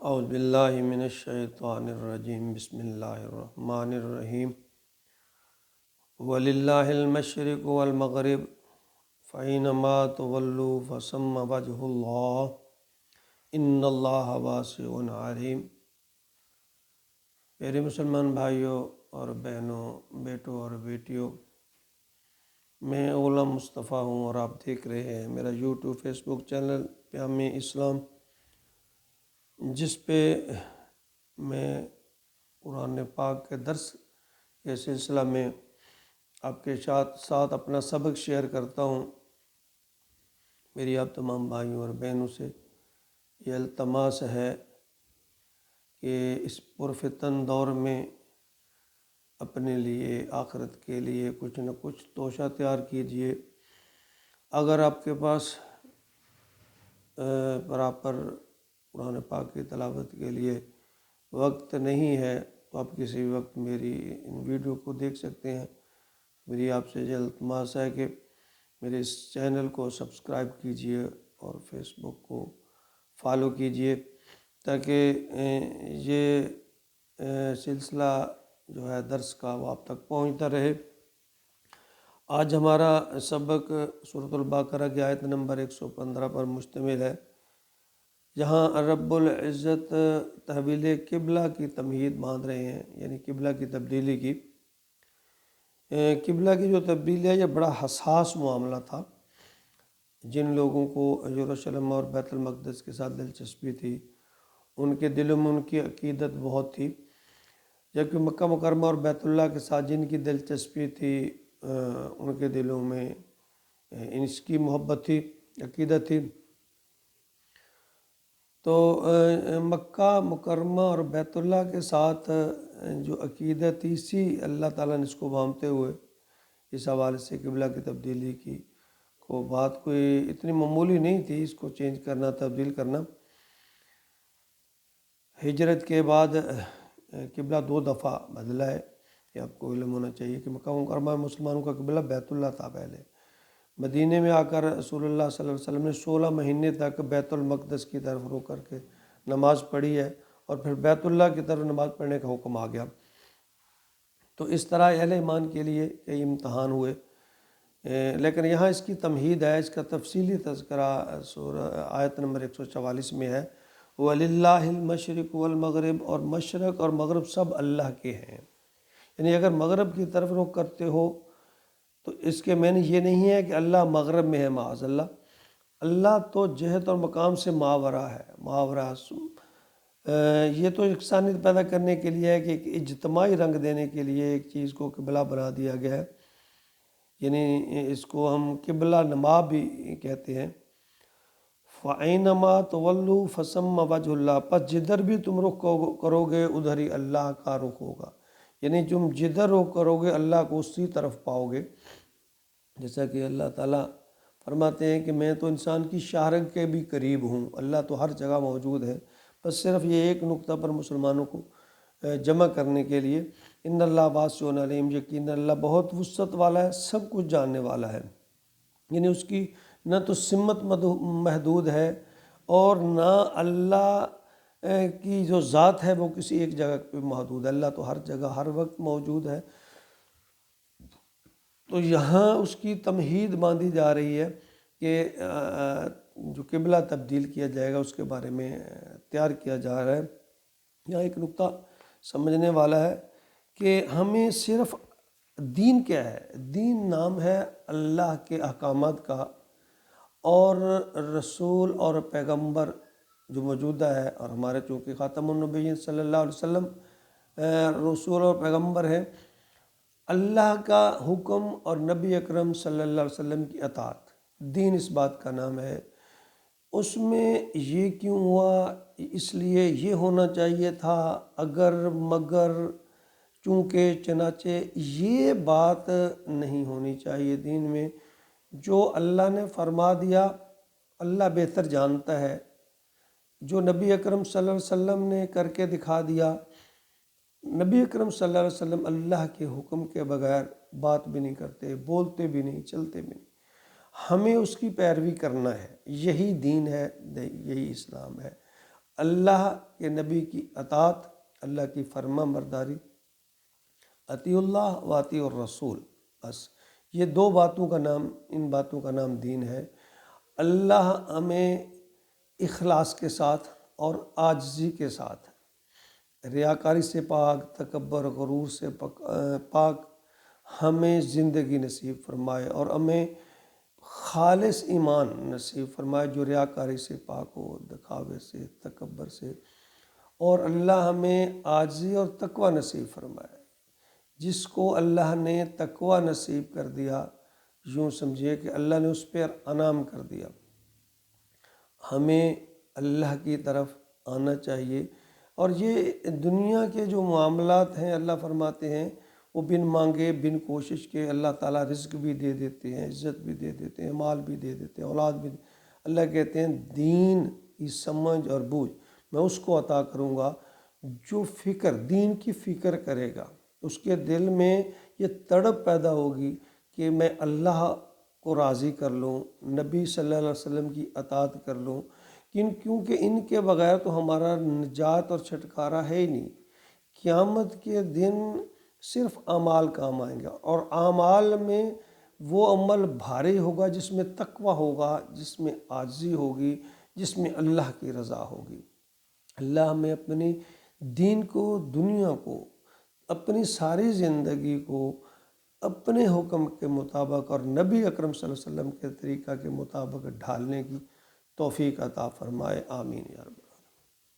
اعوذ باللہ من الشیطان الرجیم بسم اللہ الرحمن الرحیم وللہ المشرق والمغرب فینما تولوا فثم وجہ اللہ ان اللہ واسع علیم۔ میرے مسلمان بھائیوں اور بہنوں، بیٹوں اور بیٹیوں، میں غلام مصطفیٰ ہوں اور آپ دیکھ رہے ہیں میرا یوٹیوب فیس بک چینل پیام اسلام، جس پہ میں قرآن پاک کے درس کے سلسلہ میں آپ کے ساتھ اپنا سبق شیئر کرتا ہوں۔ میری آپ تمام بھائیوں اور بہنوں سے یہ التماس ہے کہ اس پرفتن دور میں اپنے لیے، آخرت کے لیے کچھ نہ کچھ توشہ تیار کیجئے۔ اگر آپ کے پاس پراپر قرآن پاک کی تلاوت کے لیے وقت نہیں ہے تو آپ کسی وقت میری ان ویڈیو کو دیکھ سکتے ہیں۔ میری آپ سے یہ التماس ہے کہ میرے اس چینل کو سبسکرائب کیجئے اور فیس بک کو فالو کیجئے، تاکہ یہ سلسلہ جو ہے درس کا وہ آپ تک پہنچتا رہے۔ آج ہمارا سبق سورۃ البقرہ کی آیت نمبر 115 پر مشتمل ہے، جہاں رب العزت تحویل قبلہ کی تمہید باندھ رہے ہیں، یعنی قبلہ کی تبدیلی کی۔ قبلہ کی جو تبدیلی ہے یہ بڑا حساس معاملہ تھا۔ جن لوگوں کو یروشلم اور بیت المقدس کے ساتھ دلچسپی تھی، ان کے دلوں میں ان کی عقیدت بہت تھی، جبکہ مکہ مکرمہ اور بیت اللہ کے ساتھ جن کی دلچسپی تھی ان کے دلوں میں اس کی محبت تھی، عقیدت تھی۔ تو مکہ مکرمہ اور بیت اللہ کے ساتھ جو عقیدت تھی، اسی اللہ تعالیٰ نے اس کو بھانپتے ہوئے اس حوالے سے قبلہ کی تبدیلی کی کو بات کوئی اتنی معمولی نہیں تھی، اس کو چینج کرنا، تبدیل کرنا۔ ہجرت کے بعد قبلہ 2 دفعہ بدلا ہے۔ یہ آپ کو علم ہونا چاہیے کہ مکہ مکرمہ میں مسلمانوں کا قبلہ بیت اللہ تھا پہلے۔ مدینے میں آ کر رسول اللہ صلی اللہ علیہ وسلم نے 16 مہینے تک بیت المقدس کی طرف رخ کر کے نماز پڑھی ہے، اور پھر بیت اللہ کی طرف نماز پڑھنے کا حکم آ گیا۔ تو اس طرح اہل ایمان کے لیے کئی امتحان ہوئے، لیکن یہاں اس کی تمہید ہے، اس کا تفصیلی تذکرہ سورہ آیت نمبر 144 میں ہے۔ وَلِلَّهِ الْمَشْرِقُ وَالْمَغْرِبُ، اور مشرق اور مغرب سب اللہ کے ہیں۔ یعنی اگر مغرب کی طرف رخ کرتے ہو تو اس کے معنی یہ نہیں ہے کہ اللہ مغرب میں ہے، معاذ اللہ۔ اللہ تو جہت اور مقام سے ماورا ہے، ماورا۔ یہ تو یکسانیت پیدا کرنے کے لیے ہے کہ ایک اجتماعی رنگ دینے کے لیے ایک چیز کو قبلہ بنا دیا گیا ہے، یعنی اس کو ہم قبلہ نما بھی کہتے ہیں۔ فَأَيْنَمَا تُوَلُّوا فَثَمَّ وَجْهُ اللَّهِ، پس جدھر بھی تم رخ کرو گے ادھر ہی اللہ کا رخ ہوگا، یعنی تم جدھر رخ کرو گے اللہ کو اسی طرف پاؤ گے۔ جیسا کہ اللہ تعالیٰ فرماتے ہیں کہ میں تو انسان کی شاہرگ کے بھی قریب ہوں، اللہ تو ہر جگہ موجود ہے، بس صرف یہ ایک نقطہ پر مسلمانوں کو جمع کرنے کے لیے۔ ان اللہ واسع علیم، یقین اللہ بہت وسعت والا ہے، سب کچھ جاننے والا ہے۔ یعنی اس کی نہ تو سمت محدود ہے، اور نہ اللہ کی جو ذات ہے وہ کسی ایک جگہ پہ محدود ہے، اللہ تو ہر جگہ ہر وقت موجود ہے۔ تو یہاں اس کی تمہید باندھی جا رہی ہے کہ جو قبلہ تبدیل کیا جائے گا اس کے بارے میں تیار کیا جا رہا ہے۔ یہاں ایک نقطہ سمجھنے والا ہے کہ ہمیں صرف دین کیا ہے؟ دین نام ہے اللہ کے احکامات کا، اور رسول اور پیغمبر جو موجودہ ہے، اور ہمارے چونکہ خاتم النبیین صلی اللہ علیہ وسلم رسول اور پیغمبر ہیں، اللہ کا حکم اور نبی اکرم صلی اللہ علیہ وسلم کی اطاعت، دین اس بات کا نام ہے۔ اس میں یہ کیوں ہوا، اس لیے یہ ہونا چاہیے تھا، اگر مگر چونکہ چنانچہ، یہ بات نہیں ہونی چاہیے دین میں۔ جو اللہ نے فرما دیا اللہ بہتر جانتا ہے، جو نبی اکرم صلی اللہ علیہ وسلم نے کر کے دکھا دیا، نبی اکرم صلی اللہ علیہ وسلم اللہ کے حکم کے بغیر بات بھی نہیں کرتے، بولتے بھی نہیں، چلتے بھی نہیں۔ ہمیں اس کی پیروی کرنا ہے، یہی دین ہے، یہی اسلام ہے۔ اللہ کے نبی کی اطاعت، اللہ کی فرما برداری، اطیع اللہ و اطیع الرسول، بس یہ دو باتوں کا نام، ان باتوں کا نام دین ہے۔ اللہ ہمیں اخلاص کے ساتھ اور عاجزی کے ساتھ، ریاکاری سے پاک، تکبر غرور سے پاک ہمیں زندگی نصیب فرمائے، اور ہمیں خالص ایمان نصیب فرمائے جو ریاکاری سے پاک ہو، دکھاوے سے، تکبر سے، اور اللہ ہمیں عاجزی اور تقوی نصیب فرمائے۔ جس کو اللہ نے تقوی نصیب کر دیا، یوں سمجھیے کہ اللہ نے اس پر انعام کر دیا۔ ہمیں اللہ کی طرف آنا چاہیے، اور یہ دنیا کے جو معاملات ہیں، اللہ فرماتے ہیں وہ بن مانگے، بن کوشش کے اللہ تعالیٰ رزق بھی دے دیتے ہیں، عزت بھی دے دیتے ہیں، مال بھی دے دیتے ہیں، اولاد بھی اللہ کہتے ہیں دین کی سمجھ اور بوجھ میں اس کو عطا کروں گا جو دین کی فکر کرے گا۔ اس کے دل میں یہ تڑپ پیدا ہوگی کہ میں اللہ کو راضی کر لوں، نبی صلی اللہ علیہ وسلم کی اطاعت کر لوں، کیونکہ ان کے بغیر تو ہمارا نجات اور چھٹکارا ہے ہی نہیں۔ قیامت کے دن صرف اعمال کام آئیں گے، اور اعمال میں وہ عمل بھاری ہوگا جس میں تقوی ہوگا، جس میں عاجزی ہوگی، جس میں اللہ کی رضا ہوگی۔ اللہ ہمیں اپنی دین کو، دنیا کو، اپنی ساری زندگی کو اپنے حکم کے مطابق اور نبی اکرم صلی اللہ علیہ وسلم کے طریقہ کے مطابق ڈھالنے کی توفیق عطا فرمائے، آمین یا رب۔